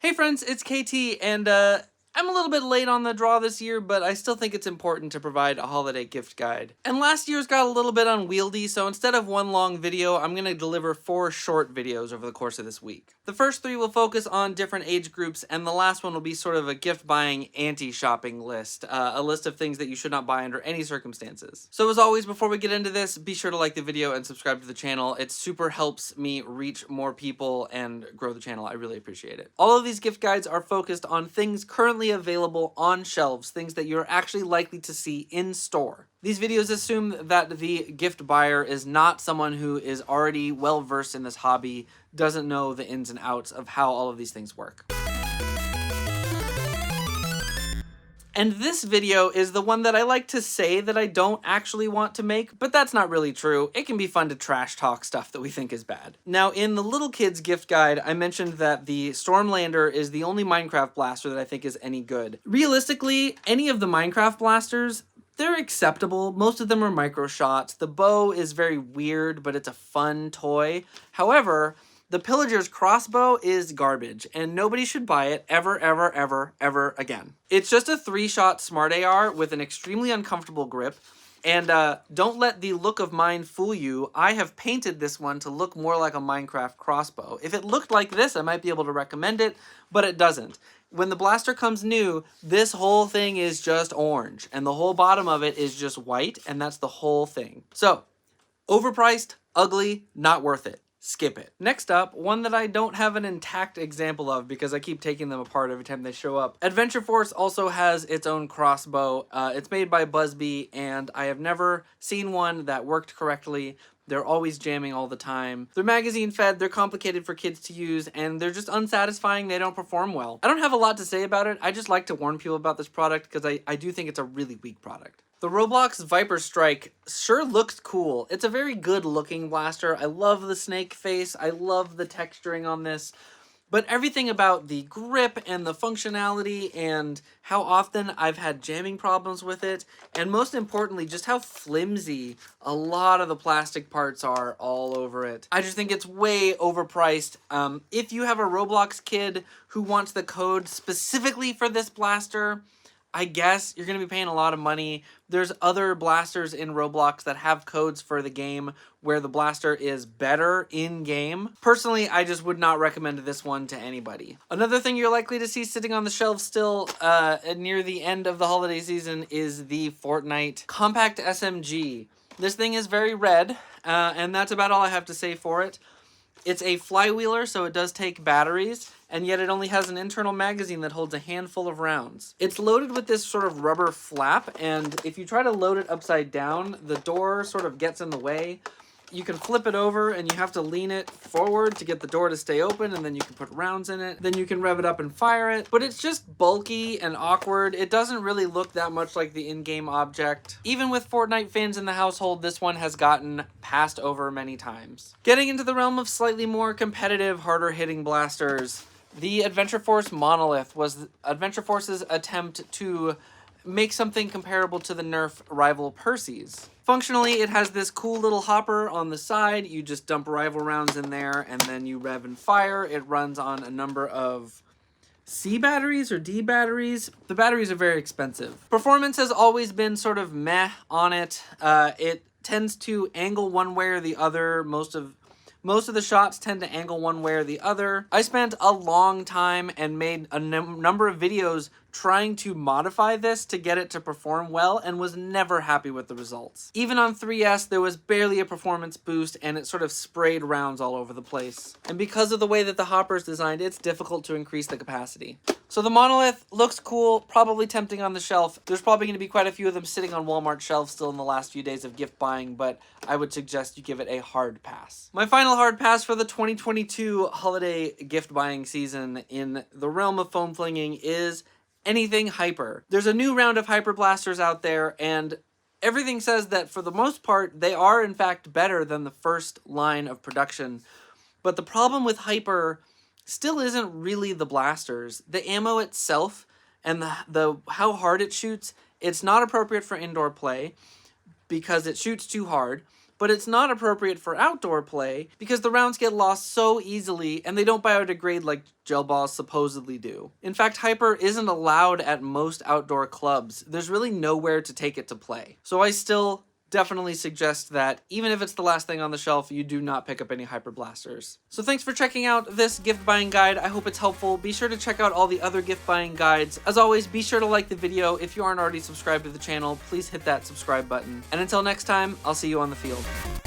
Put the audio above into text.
Hey friends, it's KT, and I'm a little bit late on the draw this year, but I still think it's important to provide a holiday gift guide. And last year's got a little bit unwieldy, so instead of one long video, I'm going to deliver 4 short videos over the course of this week. The first 3 will focus on different age groups, and the last one will be sort of a gift buying anti-shopping list, a list of things that you should not buy under any circumstances. So as always, before we get into this, be sure to like the video and subscribe to the channel. It super helps me reach more people and grow the channel. I really appreciate it. All of these gift guides are focused on things currently available on shelves, things that you're actually likely to see in store. These videos assume that the gift buyer is not someone who is already well versed in this hobby, doesn't know the ins and outs of how all of these things work. And this video is the one that I like to say that I don't actually want to make, but that's not really true. It can be fun to trash talk stuff that we think is bad. Now, in the little kids gift guide, I mentioned that the Stormlander is the only Minecraft blaster that I think is any good. Realistically, any of the Minecraft blasters, they're acceptable. Most of them are micro shots. The bow is very weird, but it's a fun toy. However, the Pillager's crossbow is garbage, and nobody should buy it ever, ever, ever, ever again. It's just a 3-shot smart AR with an extremely uncomfortable grip, and don't let the look of mine fool you. I have painted this one to look more like a Minecraft crossbow. If it looked like this, I might be able to recommend it, but it doesn't. When the blaster comes new, this whole thing is just orange, and the whole bottom of it is just white, and that's the whole thing. So, overpriced, ugly, not worth it. Skip it. Next up, one that I don't have an intact example of because I keep taking them apart every time they show up. Adventure Force also has its own crossbow. It's made by Busby, and I have never seen one that worked correctly. They're always jamming all the time. They're magazine fed, they're complicated for kids to use, and they're just unsatisfying. They don't perform well. I don't have a lot to say about it. I just like to warn people about this product because I do think it's a really weak product. The Roblox Viper Strike sure looks cool. It's a very good looking blaster. I love the snake face. I love the texturing on this. But everything about the grip and the functionality and how often I've had jamming problems with it, and most importantly, just how flimsy a lot of the plastic parts are all over it. I just think it's way overpriced. If you have a Roblox kid who wants the code specifically for this blaster, I guess you're going to be paying a lot of money. There's other blasters in Roblox that have codes for the game where the blaster is better in-game. Personally, I just would not recommend this one to anybody. Another thing you're likely to see sitting on the shelf still near the end of the holiday season is the Fortnite Compact SMG. This thing is very red, and that's about all I have to say for it. It's a flywheeler, so it does take batteries, and yet it only has an internal magazine that holds a handful of rounds. It's loaded with this sort of rubber flap, and if you try to load it upside down, the door sort of gets in the way. You can flip it over, and you have to lean it forward to get the door to stay open, and then you can put rounds in it. Then you can rev it up and fire it, but it's just bulky and awkward. It doesn't really look that much like the in-game object. Even with Fortnite fans in the household, this one has gotten passed over many times. Getting into the realm of slightly more competitive, harder-hitting blasters, the Adventure Force Monolith was Adventure Force's attempt to make something comparable to the Nerf rival Percy's. Functionally, it has this cool little hopper on the side. You just dump rival rounds in there, and then you rev and fire. It runs on a number of C batteries or D batteries. The batteries are very expensive. Performance has always been sort of meh on it. It tends to angle one way or the other. Most of the shots tend to angle one way or the other. I spent a long time and made a number of videos trying to modify this to get it to perform well and was never happy with the results. Even on 3S, there was barely a performance boost and it sort of sprayed rounds all over the place. And because of the way that the hopper is designed, it's difficult to increase the capacity. So the Monolith looks cool, probably tempting on the shelf. There's probably going to be quite a few of them sitting on Walmart shelves still in the last few days of gift buying, but I would suggest you give it a hard pass. My final hard pass for the 2022 holiday gift buying season in the realm of foam flinging is anything hyper. There's a new round of hyper blasters out there, and everything says that for the most part, they are in fact better than the first line of production. But the problem with hyper still isn't really the blasters. The ammo itself and the how hard it shoots, it's not appropriate for indoor play because it shoots too hard. but it's not appropriate for outdoor play because the rounds get lost so easily and they don't biodegrade like gel balls supposedly do. In fact, Hyper isn't allowed at most outdoor clubs. There's really nowhere to take it to play. So I still definitely suggest that even if it's the last thing on the shelf, you do not pick up any Hyper Blasters. So thanks for checking out this gift buying guide. I hope it's helpful. Be sure to check out all the other gift buying guides. As always, be sure to like the video. If you aren't already subscribed to the channel, please hit that subscribe button. And until next time, I'll see you on the field.